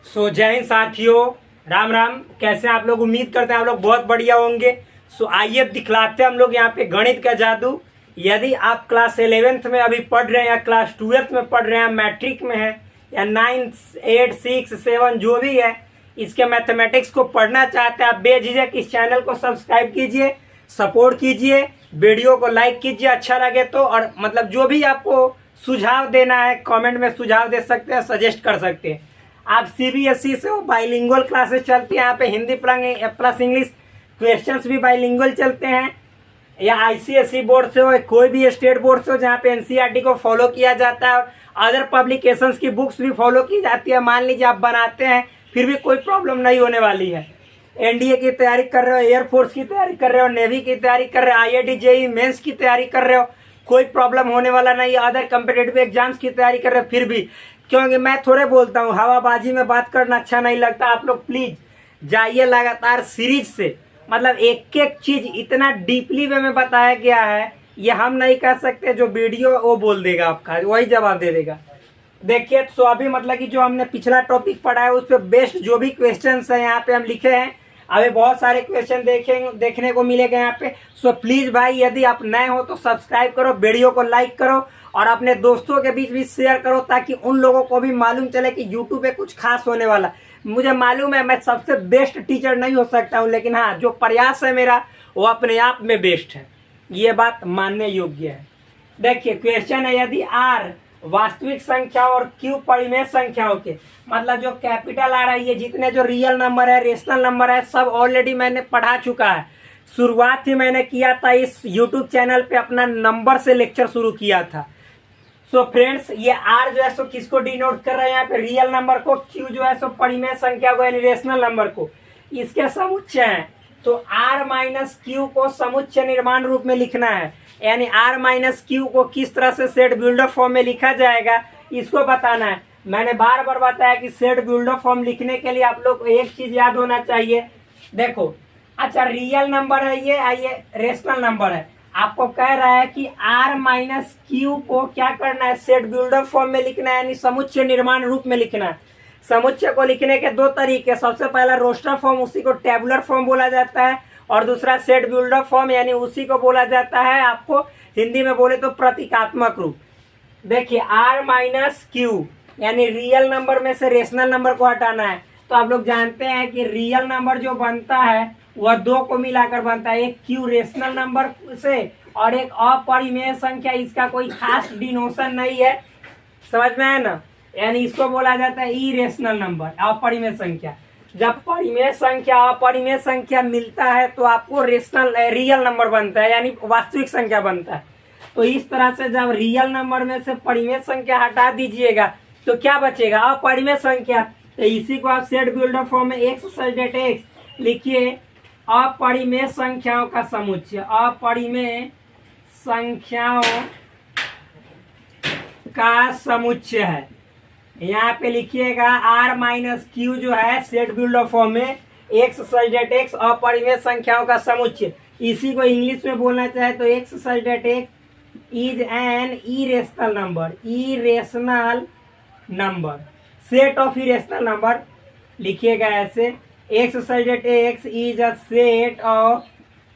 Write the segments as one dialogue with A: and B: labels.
A: जय हिंद साथियों, राम राम। कैसे हैं आप लोग? उम्मीद करते हैं आप लोग बहुत बढ़िया होंगे। आइए दिखलाते हैं हम लोग यहाँ पे गणित का जादू। यदि आप क्लास 11th में अभी पढ़ रहे हैं या क्लास 12th में पढ़ रहे हैं, मैट्रिक में है या 9, 8, 6, 7 जो भी है, इसके मैथमेटिक्स को पढ़ना चाहते हैं, आप बेझिझक इस चैनल को सब्सक्राइब कीजिए, सपोर्ट कीजिए, वीडियो को लाइक कीजिए अच्छा लगे तो। और मतलब जो भी आपको सुझाव देना है कमेंट में सुझाव दे सकते हैं, सजेस्ट कर सकते हैं। आप सीबीएसई से हो, बाइलिंगुअल क्लासेस चलती हैं यहाँ पे, हिंदी प्लस इंग्लिश, क्वेश्चंस भी बाइलिंगुअल चलते हैं। या आईसीएसई बोर्ड से हो, कोई भी स्टेट बोर्ड से हो जहाँ पे एनसीईआरटी को फॉलो किया जाता है और अदर पब्लिकेशंस की बुक्स भी फॉलो की जाती है। मान लीजिए आप बनाते हैं फिर भी कोई प्रॉब्लम नहीं होने वाली है। एनडीए की तैयारी कर रहे हो, एयरफोर्स की तैयारी कर रहे हो, नेवी की तैयारी कर रहे हो, आईआईटी जेईई मेंस की तैयारी कर रहे हो, कोई प्रॉब्लम होने वाला नहीं। अदर कम्पिटेटिव एग्जाम्स की तैयारी कर रहे हो फिर भी, क्योंकि मैं थोड़े बोलता हूँ, हवाबाजी में बात करना अच्छा नहीं लगता। आप लोग प्लीज जाइए लगातार सीरीज से, मतलब एक एक चीज इतना डीपली वे में बताया गया है, ये हम नहीं कह सकते। जो वीडियो वो बोल देगा, आपका वही जवाब दे देगा। देखिए तो अभी मतलब कि जो हमने पिछला टॉपिक पढ़ा है उस पर बेस्ड जो भी क्वेश्चंस है यहाँ पे हम लिखे हैं। अभी बहुत सारे क्वेश्चन देखने को मिलेगा यहाँ पे। प्लीज भाई, यदि आप नए हो तो सब्सक्राइब करो, वीडियो को लाइक करो और अपने दोस्तों के बीच भी शेयर करो, ताकि उन लोगों को भी मालूम चले कि यूट्यूब पे कुछ खास होने वाला। मुझे मालूम है मैं सबसे बेस्ट टीचर नहीं हो सकता हूँ, लेकिन हाँ, जो प्रयास है मेरा वो अपने आप में बेस्ट है, ये बात मानने योग्य है। देखिए क्वेश्चन है, यदि आर वास्तविक संख्या और क्यू परिमेय संख्याओं के, मतलब जो कैपिटल आ रही है, जितने जो रियल नंबर है, रेशनल नंबर है, सब ऑलरेडी मैंने पढ़ा चुका है। शुरुआत ही मैंने किया था इस यूट्यूब चैनल पे, अपना नंबर से लेक्चर शुरू किया था। फ्रेंड्स, ये आर जो है सो किसको डिनोट कर रहे हैं यहाँ पे? रियल नंबर को। क्यू जो है सो परिमेय संख्या को यानी रेशनल नंबर को। इसके समुच्चय हैं, तो आर माइनस क्यू को समुच्चय निर्माण रूप में लिखना है, यानी आर माइनस क्यू को किस तरह से सेट बिल्डर फॉर्म में लिखा जाएगा इसको बताना है। मैंने बार बार बताया कि सेट बिल्डर फॉर्म लिखने के लिए आप लोग को एक चीज याद होना चाहिए। देखो, अच्छा रियल नंबर है ये रेशनल नंबर है। आपको कह रहा है कि आर माइनस क्यू को क्या करना है? सेट बिल्डर फॉर्म में लिखना है, यानी समुच्चय निर्माण रूप में लिखना है। समुच्चय को लिखने के दो तरीके, सबसे पहला रोस्टर फॉर्म, उसी को टेबुलर फॉर्म बोला जाता है, और दूसरा सेट बिल्डर फॉर्म, यानी उसी को बोला जाता है, आपको हिंदी में बोले तो प्रतीकात्मक रूप। देखिए आर माइनस क्यू यानी रियल नंबर में से रेशनल नंबर को हटाना है। तो आप लोग जानते हैं कि रियल नंबर जो बनता है वह दो को मिलाकर बनता है, एक क्यू रेशनल नंबर से और एक अपरिमेय संख्या। इसका कोई खास डिनोशन नहीं है, समझ में है ना? यानी इसको बोला जाता है इरेशनल नंबर, अपरिमेय संख्या। जब परिमेय संख्या अपरिमेय संख्या मिलता है तो आपको रियल नंबर बनता है, यानी वास्तविक संख्या बनता है। तो इस तरह से जब रियल नंबर में से परिमेय संख्या हटा दीजिएगा तो क्या बचेगा? अपरिमेय संख्या। तो इसी को आप सेट बिल्डर फॉर्म में एक्स सब्जेक्ट एक्स लिखिए, अपरिमेय संख्याओं का समुच्चय, अपरिमेय संख्याओं का समुच्चय है। यहाँ पे लिखिएगा आर माइनस क्यू जो है सेट बिल्डर फॉर्म में एक्स सब्जेक्ट एक्स अपरिमेय संख्याओं का समुच्चय। इसी को इंग्लिश में बोलना चाहे तो x subject x is an irrational number, irrational number, set of irrational number लिखिएगा ऐसे, x subject x is a set of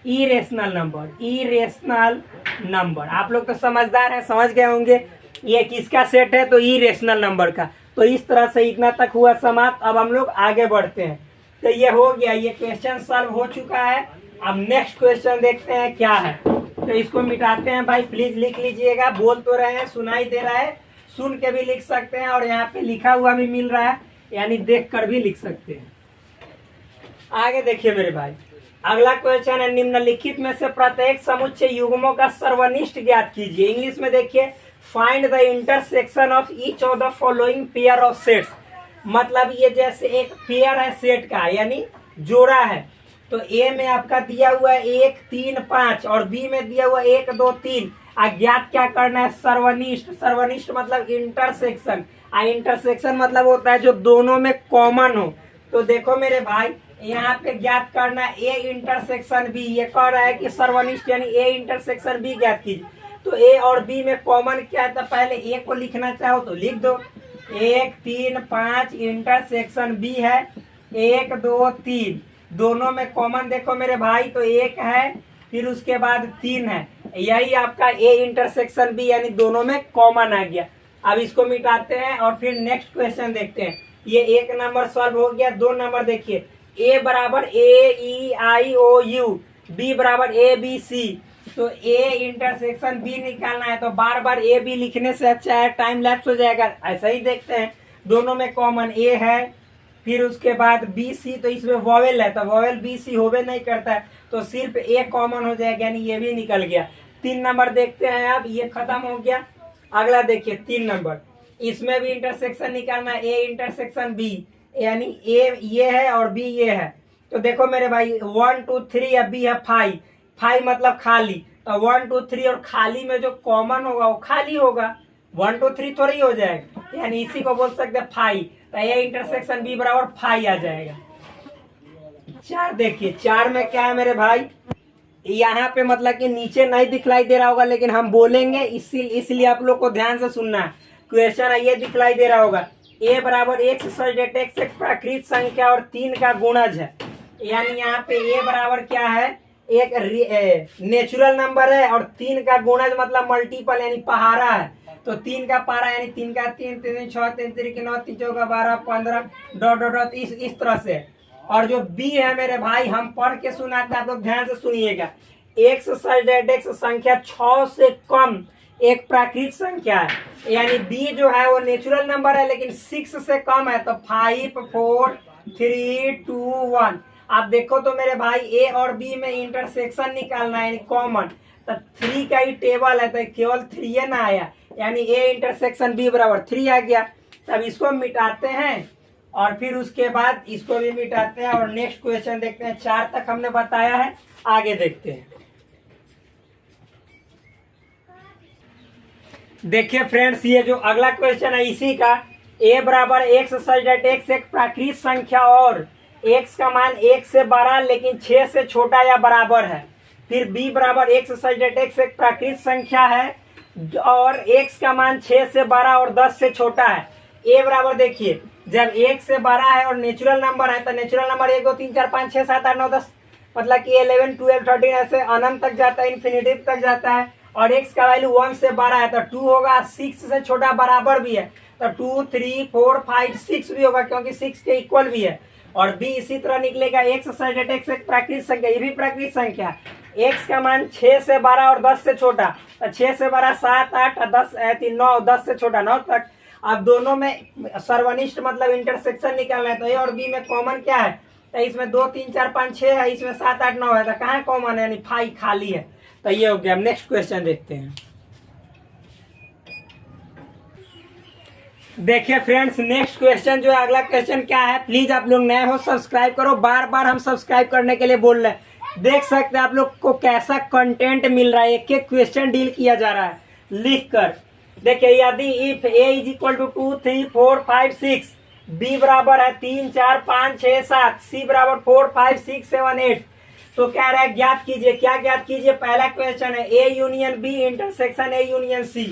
A: irrational number, irrational number. आप लोग तो समझदार हैं, समझ गए होंगे ये किसका सेट है, तो इरेशनल नंबर का। तो इस तरह से इतना तक हुआ समाप्त। अब हम लोग आगे बढ़ते हैं। तो ये हो गया, ये क्वेश्चन सॉल्व हो चुका है। अब नेक्स्ट क्वेश्चन देखते हैं क्या है। तो इसको मिटाते हैं भाई, प्लीज लिख लीजिएगा। बोल तो रहे हैं, सुनाई दे रहा है, सुन के भी लिख सकते हैं और यहाँ पे लिखा हुआ भी मिल रहा है, यानी देख कर भी लिख सकते हैं। आगे देखिए मेरे भाई, अगला क्वेश्चन है, निम्नलिखित में से प्रत्येक समुच्चय युग्मों का सर्वनिष्ठ ज्ञात कीजिए। इंग्लिश में देखिए, find the intersection of each of the following pair of sets. मतलब ये जैसे एक पेयर है सेट का, यानी जोड़ा है। तो ए में आपका दिया हुआ है 1, 3, 5 और बी में दिया हुआ 1, 2, 3। अज्ञात क्या करना है? सर्वनिष्ठ। सर्वनिष्ठ मतलब इंटरसेक्शन, इंटरसेक्शन मतलब होता है जो दोनों में कॉमन हो। तो देखो मेरे भाई, यहाँ पे ज्ञात करना ए इंटरसेक्शन बी। ये कह रहा है कि सर्वनिष्ठ यानी ए इंटरसेक्शन बी ज्ञात कीजिए। तो ए और बी में कॉमन क्या है? तो पहले ए को लिखना चाहो तो लिख दो, 1 3 5 इंटरसेक्शन बी है 1 2 3, दोनों में कॉमन देखो मेरे भाई तो 1 है, फिर उसके बाद 3 है, यही आपका ए इंटरसेक्शन बी यानी दोनों में कॉमन आ गया। अब इसको मिटाते हैं और फिर नेक्स्ट क्वेश्चन देखते हैं। ये 1 नंबर सॉल्व हो गया। 2 नंबर देखिए, ए बराबर ए ई आई ओ यू, बी बराबर ए बी सी, तो ए इंटरसेक्शन बी निकालना है तो बार बार ए बी लिखने से अच्छा है टाइम लैप्स हो जाएगा। ऐसा ही देखते हैं, दोनों में कॉमन ए है, फिर उसके बाद बी सी, तो इसमें वॉवेल है तो वॉवेल बी सी होवे नहीं करता है तो सिर्फ ए कॉमन हो जाएगा यानी ये भी निकल गया। 3 नंबर देखते हैं, अब ये खत्म हो गया। अगला देखिए 3 नंबर, इसमें भी इंटरसेक्शन निकालना है, ए इंटरसेक्शन बी यानी ए ये है और बी ये है। तो देखो मेरे भाई 1 2 3 या बी है 5, 5 मतलब खाली, तो 1 2 3 और खाली में जो कॉमन होगा वो खाली होगा, 1 2 3 थोड़ी हो जाएगा, यानी इसी को बोल सकते हैं 5, तो ये इंटरसेक्शन बी बराबर 5 आ जाएगा। 4 देखिए, 4 में क्या है मेरे भाई, यहाँ पे मतलब कि नीचे नहीं दिखलाई दे रहा होगा लेकिन हम बोलेंगे इसलिए आप लोग को ध्यान से सुनना है। क्वेश्चन ये दिखलाई दे रहा होगा, ए बराबर एक्स सच एक्स एक प्राकृत संख्या और 3 का गुणज है, यानी यहाँ पे ए बराबर क्या है, एक नेचुरल नंबर है और 3 का गुणज मतलब मल्टीपल यानी पहाड़ा है, तो 3 का पारा यानी 3 का 3 3 6 3 3 9 3 4 12 15 डॉट डॉट डॉट इस तरह से। और जो बी है मेरे भाई हम पढ़ के सुनाते हैं, आप लोग ध्यान से सुनिएगा। एक्स एक्स संख्या 6 से कम एक प्राकृत संख्या है, यानी बी जो है वो नेचुरल नंबर है लेकिन 6 से कम है, तो 5 4 3 2 1। आप देखो तो मेरे भाई ए और बी में इंटरसेक्शन निकालना है यानी कॉमन, तो 3 का ही टेबल है तो केवल 3 ना आया, यानी ए इंटरसेक्शन बी बराबर 3 आ गया। तब इसको मिटाते हैं और फिर उसके बाद इसको भी मिटाते हैं और नेक्स्ट क्वेश्चन देखते हैं। 4 तक हमने बताया है, आगे देखते हैं। देखिए फ्रेंड्स, ये जो अगला क्वेश्चन है इसी का, ए बराबर एक्स सच दैट एक्स एक प्राकृत संख्या और एक्स का मान 1 से बड़ा लेकिन 6 से छोटा या बराबर है। फिर बी बराबर एक्स सच दैट एक्स एक प्राकृत संख्या है और एक्स का मान 6 से बड़ा और 10 से छोटा है। ए बराबर देखिए, जब 1 से बड़ा है और नेचुरल नंबर है तो नेचुरल नंबर 1 2 3 4 5 6 7 8 9 10 मतलब कि 11 12 13 ऐसे अनंत तक जाता है, इन्फिनिटिव तक जाता है, और x का वैल्यू 1 से बड़ा है तो 2 होगा, 6 से छोटा बराबर भी है तो 2 3 4 5 6 भी होगा क्योंकि 6 के इक्वल भी है। और b इसी तरह निकलेगा, x सच x एक प्राकृत संख्या, ये भी प्राकृत संख्या, x का मान 6 से बड़ा और 10 से छोटा, तो 6 से बड़ा 7 8 10 9 10 से छोटा 9 तक। अब दोनों में सर्वनिष्ठ मतलब इंटरसेक्शन निकालना है, तो ए और बी में कॉमन क्या है, तो इसमें 2 3 4 5 6 है, इसमें 7 8 9 है, तो कहाँ कॉमन है यानी 5 खाली है, तो ये हो गया। नेक्स्ट क्वेश्चन देखते हैं। देखिए फ्रेंड्स, नेक्स्ट क्वेश्चन जो है अगला क्वेश्चन क्या है, प्लीज आप लोग नए हो सब्सक्राइब करो, बार बार हम सब्सक्राइब करने के लिए बोल रहे हैं। देख सकते हैं आप लोग को कैसा कंटेंट मिल रहा है, एक एक क्वेश्चन डील किया जा रहा है लिख कर। देखिए, यदि if A is equal to 2 3 4 5 6, B बराबर है 3 4 5 6 7, सी बराबर 4 5 6 7 8, तो कह रहा है ज्ञात कीजिए। क्या ज्ञात कीजिए, पहला क्वेश्चन है A union B intersection A union C,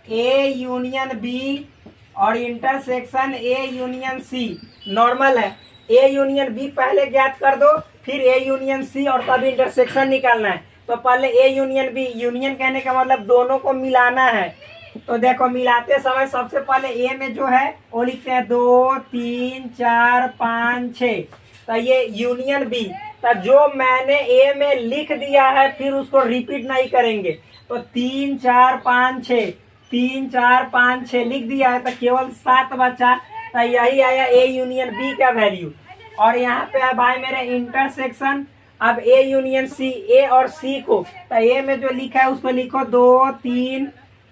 A: A union B और intersection A union C normal है, ए यूनियन बी पहले ज्ञात कर दो, फिर ए यूनियन सी और तब इंटरसेक्शन निकालना है। तो पहले ए यूनियन बी, यूनियन कहने का मतलब दोनों को मिलाना है, तो देखो मिलाते समय सबसे पहले ए में जो है वो लिखते हैं 2 3 4 5 6, तो ये यूनियन बी, तो जो मैंने ए में लिख दिया है फिर उसको रिपीट नहीं करेंगे, तो 3 4 5 6 3 4 5 6 लिख दिया है, तो केवल 7 बचा, तो यही आया ए यूनियन बी का वैल्यू। और यहाँ पे है भाई मेरे इंटरसेक्शन, अब ए यूनियन सी, ए और सी को, तो ए में जो लिखा है उसको लिखो 2 3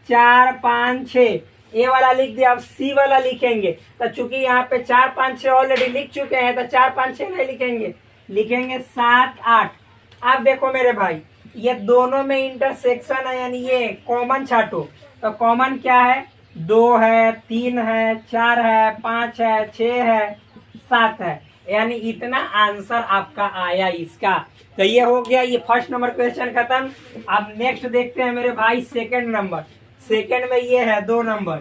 A: 4 5 6, ए वाला लिख दिया, अब सी वाला लिखेंगे, तो चूंकि यहाँ पे 4 5 6 ऑलरेडी लिख चुके हैं तो 4 5 6 नहीं लिखेंगे, लिखेंगे 7 8। अब देखो मेरे भाई ये दोनों में इंटरसेक्शन है यानी ये कॉमन छाटो, तो कॉमन क्या है, 2 है 3 है 4 है 5 है 6 है 7 है, यानी इतना आंसर आपका आया इसका। तो ये हो गया, ये फर्स्ट नंबर क्वेश्चन खत्म। अब नेक्स्ट देखते हैं मेरे भाई सेकंड नंबर। सेकंड में ये है 2 नंबर,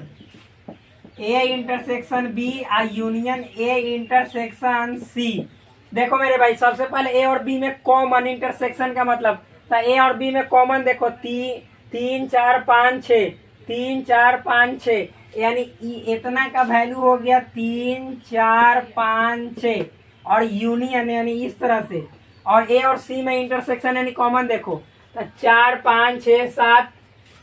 A: ए इंटरसेक्शन बी आ यूनियन ए इंटरसेक्शन सी। देखो मेरे भाई, सबसे पहले ए और बी में कॉमन इंटरसेक्शन का मतलब, तो ए और बी में कॉमन देखो, 3 4 5 6, 3 4 5 6, यानी इतना का वैल्यू हो गया 3 4 5 6, और यूनियन यानी इस तरह से, और ए और सी में इंटरसेक्शन यानी कॉमन देखो, तो 4 5 6 7,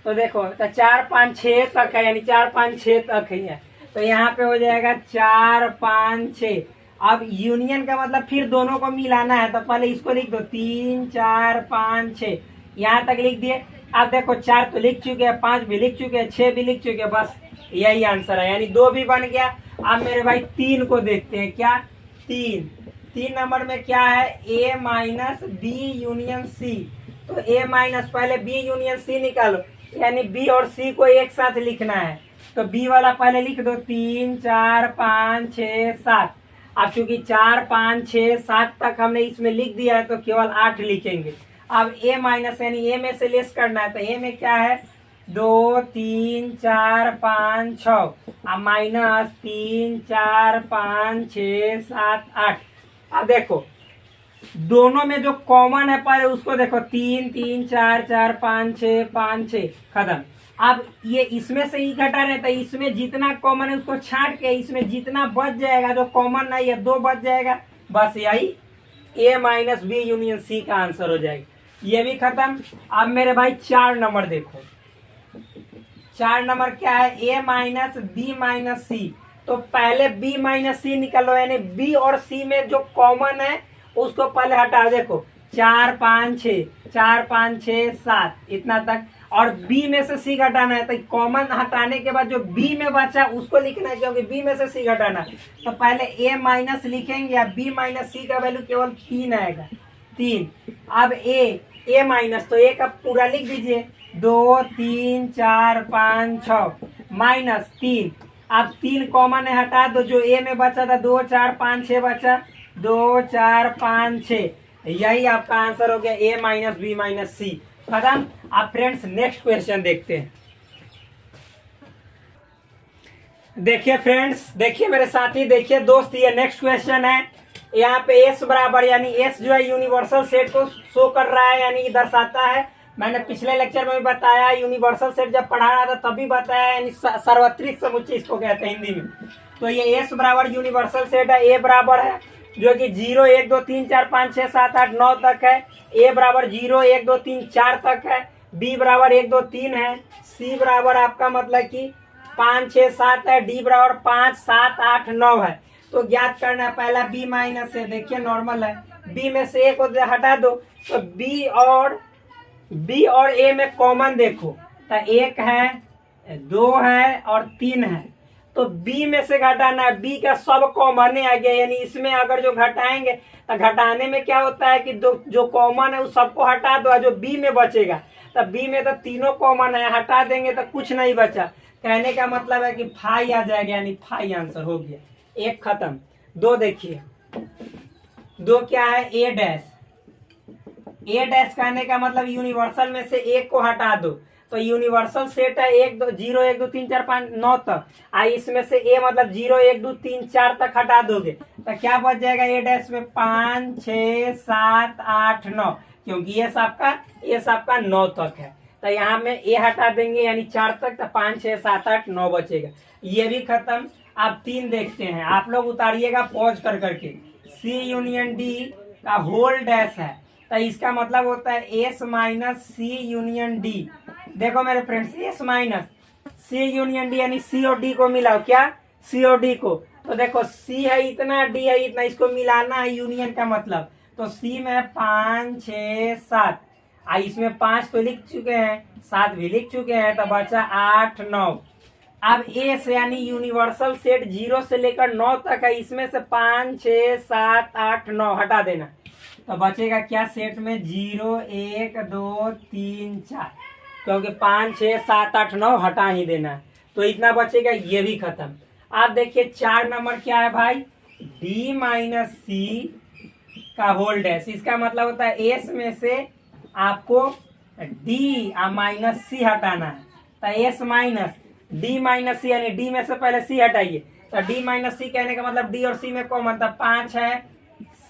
A: तो देखो तो 4 5 6 तक है, यानी 4 5 6 तक है, तो यहाँ पे हो जाएगा 4 5 6। अब यूनियन का मतलब फिर दोनों को मिलाना है, तो पहले इसको लिख दो 3 4 5 6, यहाँ तक लिख दिए। अब देखो 4 तो लिख चुके हैं, 5 भी लिख चुके हैं, 6 भी लिख चुके हैं, बस यही आंसर है, यानी 2 भी बन गया। अब मेरे भाई 3 को देखते हैं, क्या 3 नंबर में क्या है, ए माइनस बी यूनियन सी। तो ए माइनस, पहले बी यूनियन सी निकालो, यानी बी और सी को एक साथ लिखना है, तो बी वाला पहले लिख दो 3 4 5 6 7। अब चूंकि 4 5 6 7 तक हमने इसमें लिख दिया है, तो केवल 8 लिखेंगे। अब ए माइनस यानी ए में से लेस करना है, तो ए में क्या है 2 3 4 5 6, अब माइनस 3 4 5 6 7 8। अब देखो दोनों में जो कॉमन है पहले उसको देखो, 3 3 4 4 5 6 5 6, खत्म। अब ये इसमें से ही घटा रहे, तो इसमें जितना कॉमन है उसको छांट के इसमें जितना बच जाएगा जो कॉमन नहीं है 2 बच जाएगा, बस यही ए माइनस बी यूनियन सी का आंसर हो जाएगा। ये भी खत्म। अब मेरे भाई 4 नंबर देखो, 4 नंबर क्या है, ए माइनस बी माइनस सी। तो पहले बी माइनस सी निकालो, यानी बी और सी में जो कॉमन है उसको पहले हटा। देखो 4 5 6, 4 5 6 7 इतना तक, और बी में से सी घटाना है, तो कॉमन हटाने के बाद जो बी में बचा उसको लिखना है, क्योंकि बी में से सी घटाना। तो पहले ए माइनस लिखेंगे, या बी माइनस सी का वैल्यू केवल 3 आएगा, 3। अब ए माइनस, तो ए का पूरा लिख दीजिए, 2 3 4 5 6 माइनस 3। अब 3 कॉमन है, हटा दो, जो ए में बचा था 2 4 5 6 बचा, 2 4 5 6, यही आपका आंसर हो गया ए माइनस बी माइनस सी, खत्म। अब फ्रेंड्स नेक्स्ट क्वेश्चन देखते हैं। देखिए फ्रेंड्स, देखिए मेरे साथी, देखिए दोस्त, ये नेक्स्ट क्वेश्चन है। यहाँ पे एस बराबर, यानी एस जो है यूनिवर्सल सेट को शो कर रहा है, यानी दर्शाता है। मैंने पिछले लेक्चर में भी बताया, यूनिवर्सल सेट जब पढ़ा रहा था तभी बताया, यानी सार्वत्रिक समुच्चय इसको कहते हैं हिंदी में। तो ये एस बराबर यूनिवर्सल सेट है। ए बराबर है जो कि 0 1 2 3 4 5 6 7 8 9 तक है। ए बराबर 0 1 2 3 4 तक है। बी बराबर 1 2 3 है। सी बराबर आपका मतलब कि 5 6 7 है। डी बराबर 5 7 8 9 है। तो ज्ञात करना है पहला बी माइनस है, देखिए नॉर्मल है, बी में से ए को हटा दो, तो बी और ए में कॉमन देखो, तो 1 है 2 है और 3 है, तो बी में से घटाना है, बी का सब कॉमन आ गया, यानी इसमें अगर जो घटाएंगे तो घटाने में क्या होता है कि जो कॉमन है उस सबको हटा दो, जो बी में बचेगा, तो बी में तो तीनों कॉमन है, हटा देंगे तो कुछ नहीं बचा। कहने का मतलब है कि फाई आ जाएगा, यानी फाई आंसर हो गया। एक खत्म। 2 देखिए, 2 क्या है, ए डैश कहने का मतलब यूनिवर्सल में से एक को हटा दो, तो यूनिवर्सल सेट है 1 2 0 1 2 3 4 5 9 तक, इसमें से ए मतलब 0 1 2 3 4 तक हटा दोगे तो क्या बच जाएगा ए डैश में 5 6 7 8 9, क्योंकि ये सबका 9 तक है, तो यहाँ में ए हटा देंगे यानी 4 तक, तो 5 6 7 8 9 बचेगा। ये भी खत्म। अब 3 देखते हैं, आप लोग उतारिएगा पॉज कर करके। सी यूनियन डी का होल डैश है, तो इसका मतलब होता है एस माइनस सी यूनियन डी। देखो मेरे फ्रेंड्स, एस माइनस सी यूनियन डी, यानी सी और डी को मिलाओ, क्या सी और डी को, तो देखो सी है इतना, डी है इतना, इसको मिलाना है यूनियन का मतलब, तो सी में 5 6 7, इसमें 5 तो लिख चुके हैं, 7 भी लिख चुके हैं, तो बचा 8 9। अब ए से यानी यूनिवर्सल सेट 0 से लेकर 9 तक है, इसमें से 5 6 7 8 9 हटा देना, तो बचेगा क्या सेट में 0 1 2 3 4, क्योंकि 5 6 7 8 9 हटा ही देना है, तो इतना बचेगा। ये भी खत्म। आप देखिए 4 नंबर क्या है भाई, डी माइनस सी का होल डैश, इसका मतलब होता है एस में से आपको डी माइनस सी हटाना है, तो एस माइनस, डी माइनस सी, यानी डी में से पहले सी हटाइए, तो डी माइनस सी कहने का मतलब डी और सी में कॉमन था, 5 है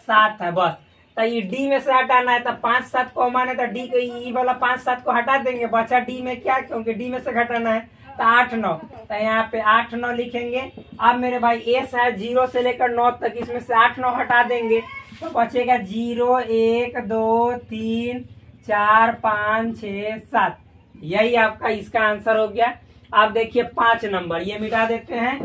A: 7 है बस। तो ये डी में से हटाना है, तो 5 7 कॉमन है, तो डी को ई वाला 5 7 को हटा देंगे, बचा डी में क्या, क्योंकि डी में से घटाना है, तो 8 9, तो यहाँ पे 8 9 लिखेंगे। अब मेरे भाई एस है 0 से लेकर 9 तक, इसमें से 8 9 हटा देंगे, तो बचेगा 0 1 2 3 4 5 6 7। यही आपका इसका आंसर हो गया। आप देखिए 5 नंबर, ये मिटा देते हैं।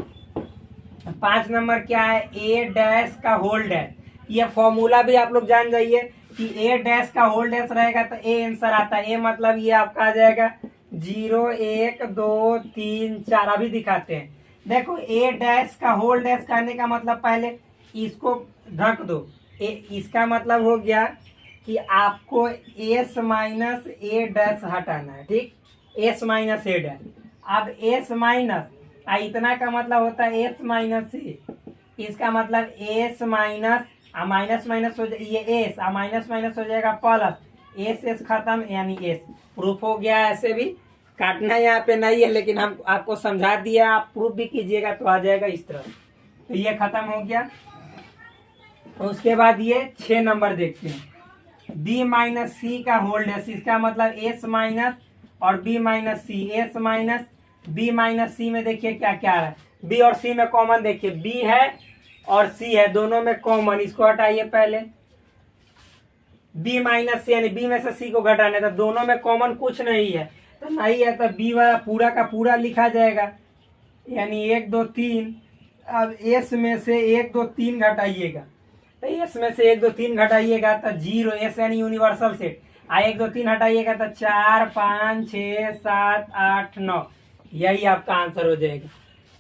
A: 5 नंबर क्या है, ए डैश का होल डैश। ये फॉर्मूला भी आप लोग जान जाइए कि ए डैश का होल डैश रहेगा तो ए आंसर आता है। ए मतलब ये आपका आ जाएगा 0 1 2 3 4। अभी दिखाते हैं, देखो ए डैश का होल डैश करने का मतलब पहले इसको ढक दो, इसका मतलब हो गया कि आपको एस माइनस ए डैश हटाना है, ठीक, एस माइनस ए डैश। अब एस माइनस इतना का मतलब होता है एस माइनस ए, इसका मतलब एस माइनस माइनस माइनस हो जाए, ये एस माइनस माइनस हो जाएगा प्लस, एस एस खत्म, यानी एस। प्रूफ हो गया। ऐसे भी काटना यहाँ पे नहीं है, लेकिन हम आपको समझा दिया, आप प्रूफ भी कीजिएगा तो आ जाएगा इस तरह। तो ये खत्म हो गया। तो उसके बाद ये 6 नंबर देखते हैं, बी माइनस सी का होल डैश, इसका मतलब एस माइनस और बी माइनस सी, एस माइनस बी माइनस सी में देखिए क्या क्या है, बी और सी में कॉमन देखिए, बी है और सी है, दोनों में कॉमन, इसको हटाइए पहले। बी माइनस सी यानी बी में से सी को घटाना है, तो दोनों में कॉमन कुछ नहीं है, तो नहीं है तो बी वाला पूरा का पूरा लिखा जाएगा, यानी 1 2 3। अब एस में से 1 2 3 घटाइएगा, तो एस में से 1 2 3 घटाइएगा तो 0, एस यानी यूनिवर्सल सेट। 1 2 3 हटाइएगा तो 4 5 6 7 8 9। यही आपका आंसर हो जाएगा।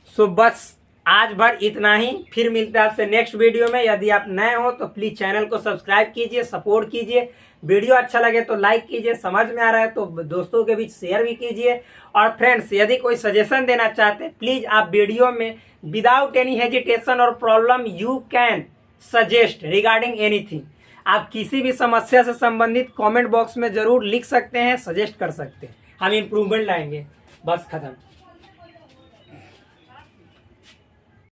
A: सो बस आज भर इतना ही, फिर मिलते हैं आपसे नेक्स्ट वीडियो में। यदि आप नए हो तो प्लीज चैनल को सब्सक्राइब कीजिए, सपोर्ट कीजिए, वीडियो अच्छा लगे तो लाइक कीजिए, समझ में आ रहा है तो दोस्तों के बीच शेयर भी कीजिए। और फ्रेंड्स, यदि कोई सजेशन देना चाहते हैं प्लीज आप वीडियो में विदाउट एनी हेजिटेशन और problem you can suggest regarding anything. आप किसी भी समस्या से संबंधित कमेंट बॉक्स में जरूर लिख सकते हैं, सजेस्ट कर सकते हैं, हम इम्प्रूवमेंट लाएंगे। बस खत्म।